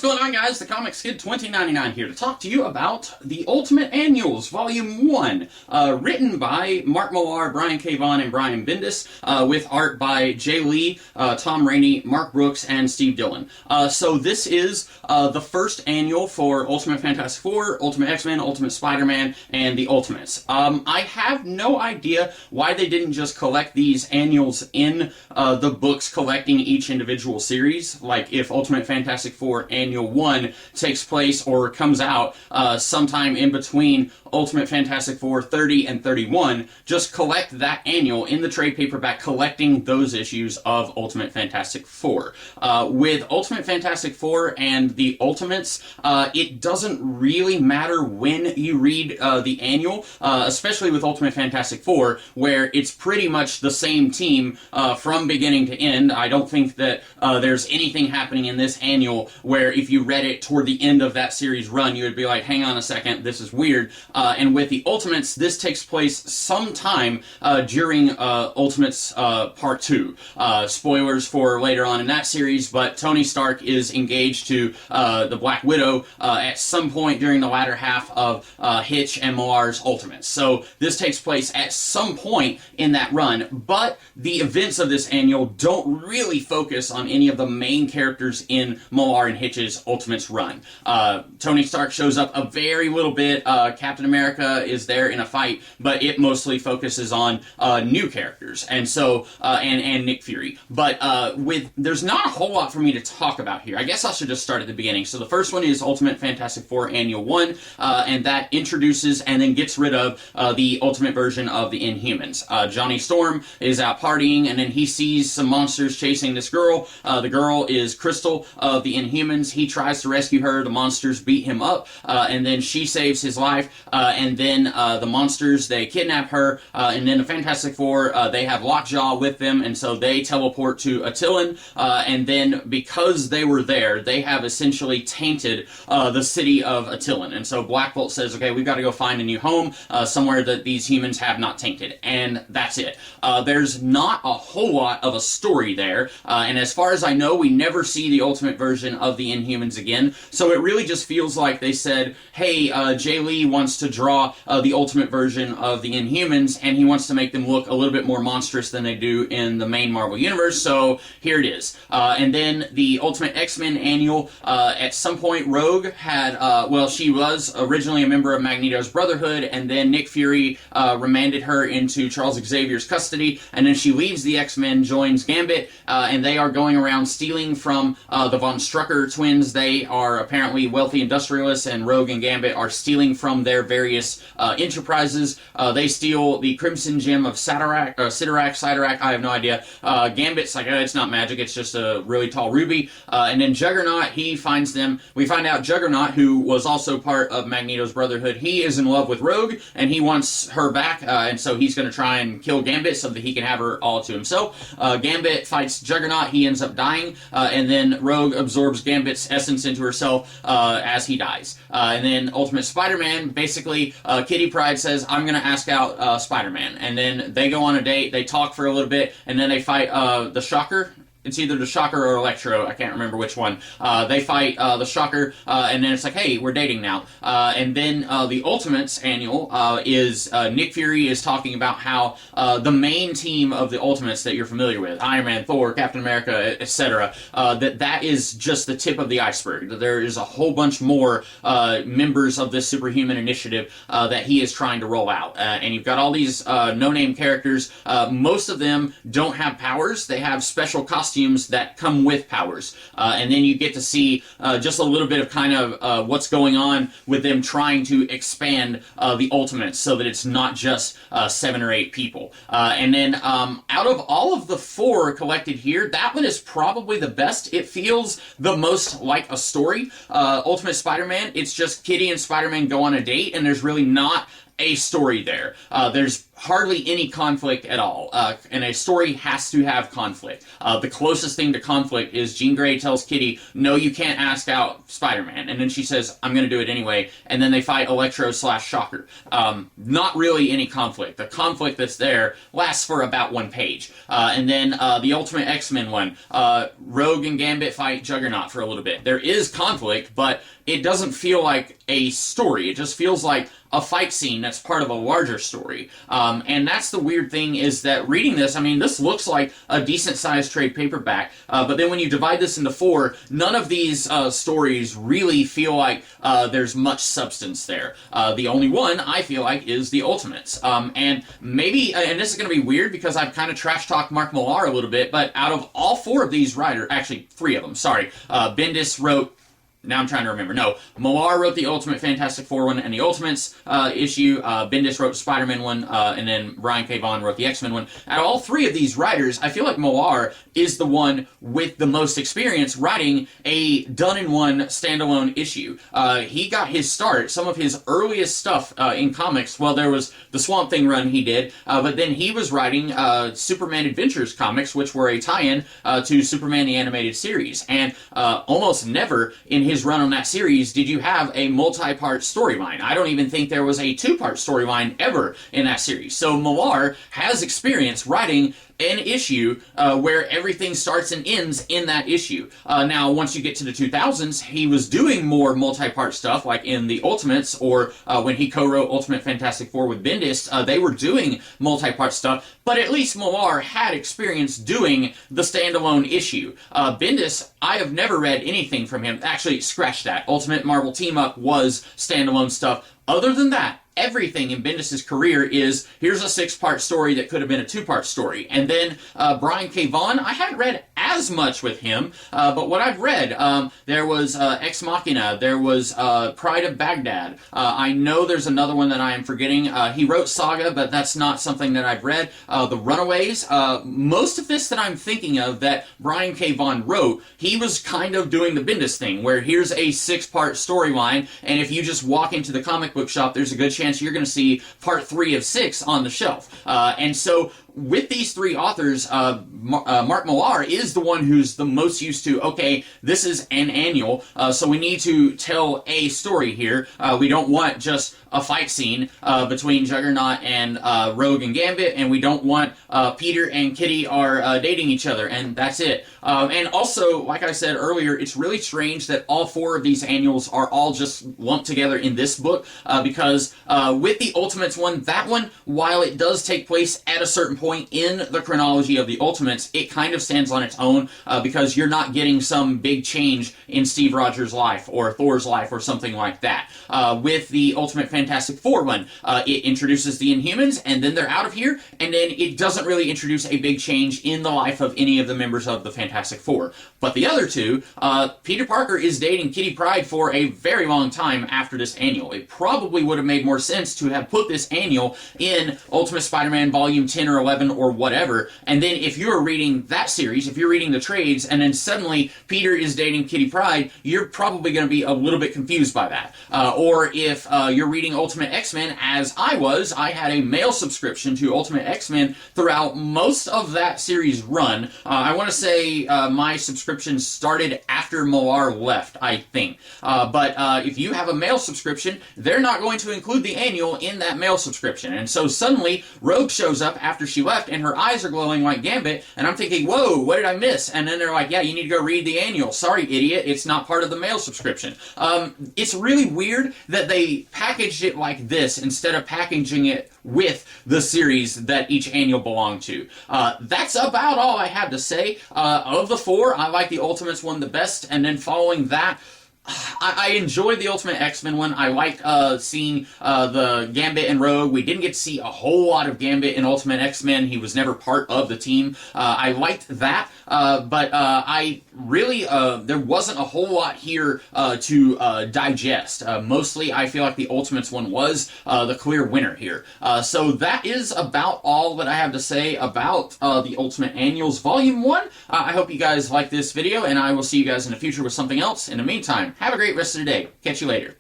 going on, guys? The Comics Kid 2099 here to talk to you about the Ultimate Annuals, Volume 1, written by Mark Millar, Brian K. Vaughan, and Brian Bendis, with art by Jay Lee, Tom Rainey, Mark Brooks, and Steve Dillon. So this is the first annual for Ultimate Fantastic Four, Ultimate X-Men, Ultimate Spider-Man, and the Ultimates. I have no idea why they didn't just collect these annuals in the books collecting each individual series. Like if Ultimate Fantastic Four Annual 1 takes place or comes out sometime in between Ultimate Fantastic Four 30 and 31, just collect that annual in the trade paperback collecting those issues of Ultimate Fantastic Four. With Ultimate Fantastic Four and the Ultimates, it doesn't really matter when you read the annual, especially with Ultimate Fantastic Four, where it's pretty much the same team from beginning to end. I don't think that there's anything happening in this annual where if you read it toward the end of that series run, you would be like, hang on a second, this is weird. And with the Ultimates, this takes place sometime during Ultimates Part 2. Spoilers for later on in that series, but Tony Stark is engaged to the Black Widow at some point during the latter half of Hitch and Millar's Ultimates. So this takes place at some point in that run, but the events of this annual don't really focus on any of the main characters in Millar and Hitch's Ultimates run. Tony Stark shows up a very little bit. Captain America is there in a fight, but it mostly focuses on new characters, and so and Nick Fury. But there's not a whole lot for me to talk about here. I guess I should just start at the beginning. So the first one is Ultimate Fantastic Four Annual 1, and that introduces and then gets rid of the Ultimate version of the Inhumans. Johnny Storm is out partying, and then he sees some monsters chasing this girl. The girl is Crystal of the Inhumans. He tries to rescue her. The monsters beat him up, and then she saves his life, and then the monsters, they kidnap her, and then the Fantastic Four, they have Lockjaw with them, and so they teleport to Attilan, and then because they were there, they have essentially tainted the city of Attilan, and so Black Bolt says, okay, we've got to go find a new home, somewhere that these humans have not tainted, and that's it. There's not a whole lot of a story there, and as far as I know, we never see the Ultimate version of the Inhumans again, so it really just feels like they said, hey, Jay Lee wants to draw the Ultimate version of the Inhumans, and he wants to make them look a little bit more monstrous than they do in the main Marvel Universe, so here it is. And then the Ultimate X-Men Annual, at some point Rogue had, she was originally a member of Magneto's Brotherhood, and then Nick Fury remanded her into Charles Xavier's custody, and then she leaves the X-Men, joins Gambit, and they are going around stealing from the Von Strucker twins. They are apparently wealthy industrialists, and Rogue and Gambit are stealing from their various enterprises. They steal the Crimson Gem of Sidorak, I have no idea. Gambit's like, it's not magic, it's just a really tall ruby. And then Juggernaut, he finds them. We find out Juggernaut, who was also part of Magneto's Brotherhood, he is in love with Rogue, and he wants her back, and so he's going to try and kill Gambit so that he can have her all to himself. Gambit fights Juggernaut, he ends up dying, and then Rogue absorbs Gambit's essence into herself as he dies. And then Ultimate Spider-Man, basically, Kitty Pryde says, I'm going to ask out Spider-Man. And then they go on a date, they talk for a little bit, and then they fight the Shocker. It's either the Shocker or Electro. I can't remember which one. They fight the Shocker, and then it's like, hey, we're dating now. And then the Ultimates Annual is Nick Fury is talking about how the main team of the Ultimates that you're familiar with, Iron Man, Thor, Captain America, etc., that is just the tip of the iceberg. There is a whole bunch more members of this superhuman initiative that he is trying to roll out. And you've got all these no-name characters. Most of them don't have powers. They have special costumes that come with powers. And then you get to see just a little bit of kind of what's going on with them trying to expand the Ultimates so that it's not just 7 or 8 people. And then out of all of the 4 collected here, that one is probably the best. It feels the most like a story. Ultimate Spider-Man, it's just Kitty and Spider-Man go on a date, and there's really not a story there. There's hardly any conflict at all, and a story has to have conflict. The closest thing to conflict is Jean Grey tells Kitty, no, you can't ask out Spider-Man, and then she says, I'm going to do it anyway, and then they fight Electro/Shocker. Not really any conflict. The conflict that's there lasts for about 1 page. And then the Ultimate X-Men one, Rogue and Gambit fight Juggernaut for a little bit. There is conflict, but it doesn't feel like a story. It just feels like a fight scene that's part of a larger story. And that's the weird thing, is that reading this, I mean, this looks like a decent-sized trade paperback, but then when you divide this into 4, none of these stories really feel like there's much substance there. The only one, I feel like, is the Ultimates. And maybe, and this is going to be weird because I've kind of trash-talked Mark Millar a little bit, but out of all 4 of these writers, actually 3 of them, sorry, Bendis wrote, now I'm trying to remember. No, Millar wrote the Ultimate Fantastic Four one and the Ultimates issue. Bendis wrote the Spider-Man one, and then Brian K. Vaughan wrote the X-Men one. Out of all 3 of these writers, I feel like Millar is the one with the most experience writing a done-in-one standalone issue. He got his start, some of his earliest stuff in comics, well, there was the Swamp Thing run he did, but then he was writing Superman Adventures comics, which were a tie-in to Superman the Animated Series. And almost never in his run on that series did you have a multi-part storyline. I don't even think there was a 2-part storyline ever in that series. So Millar has experience writing an issue where everything starts and ends in that issue. Now, once you get to the 2000s, he was doing more multi-part stuff, like in the Ultimates, or when he co-wrote Ultimate Fantastic Four with Bendis, they were doing multi-part stuff, but at least Millar had experience doing the standalone issue. Bendis, I have never read anything from him. Actually, scratch that. Ultimate Marvel Team Up was standalone stuff. Other than that, everything in Bendis' career is, here's a 6-part story that could have been a 2-part story. And then Brian K. Vaughan, I hadn't read as much with him, but what I've read, there was Ex Machina, there was Pride of Baghdad. I know there's another one that I am forgetting. He wrote Saga, but that's not something that I've read. The Runaways, most of this that I'm thinking of that Brian K. Vaughan wrote, he was kind of doing the Bendis thing, where here's a 6-part storyline, and if you just walk into the comic book shop, there's a good chance you're going to see part 3 of 6 on the shelf. And so with these 3 authors, Mark Millar is the one who's the most used to, okay, this is an annual, so we need to tell a story here. We don't want just a fight scene between Juggernaut and Rogue and Gambit, and we don't want Peter and Kitty are dating each other, and that's it. And also, like I said earlier, it's really strange that all 4 of these annuals are all just lumped together in this book, because with the Ultimates one, that one, while it does take place at a certain point in the chronology of the Ultimates, it kind of stands on its own because you're not getting some big change in Steve Rogers' life or Thor's life or something like that. With the Ultimate Fantastic Four one, it introduces the Inhumans, and then they're out of here, and then it doesn't really introduce a big change in the life of any of the members of the Fantastic Four. But the other 2, Peter Parker is dating Kitty Pryde for a very long time after this annual. It probably would have made more sense to have put this annual in Ultimate Spider-Man Volume 10 or 11 or whatever, and then if you're reading that series, if you're reading the trades, and then suddenly Peter is dating Kitty Pryde, you're probably going to be a little bit confused by that. Or if you're reading Ultimate X-Men, as I was, I had a mail subscription to Ultimate X-Men throughout most of that series run. I want to say my subscription started after Millar left, I think. But if you have a mail subscription, they're not going to include the annual in that mail subscription. And so suddenly, Rogue shows up after she left, and her eyes are glowing like Gambit, and I'm thinking, whoa, what did I miss? And then they're like, yeah, you need to go read the annual. Sorry, idiot, it's not part of the mail subscription. It's really weird that they packaged it like this instead of packaging it with the series that each annual belonged to. That's about all I have to say. Of the 4, I like the Ultimates one the best, and then following that, I enjoyed the Ultimate X-Men one. I liked seeing the Gambit and Rogue. We didn't get to see a whole lot of Gambit in Ultimate X-Men. He was never part of the team. I liked that, but I really, there wasn't a whole lot here to digest. Mostly, I feel like the Ultimates one was the clear winner here. So that is about all that I have to say about the Ultimate Annuals Volume 1. I hope you guys like this video, and I will see you guys in the future with something else. In the meantime, have a great rest of the day. Catch you later.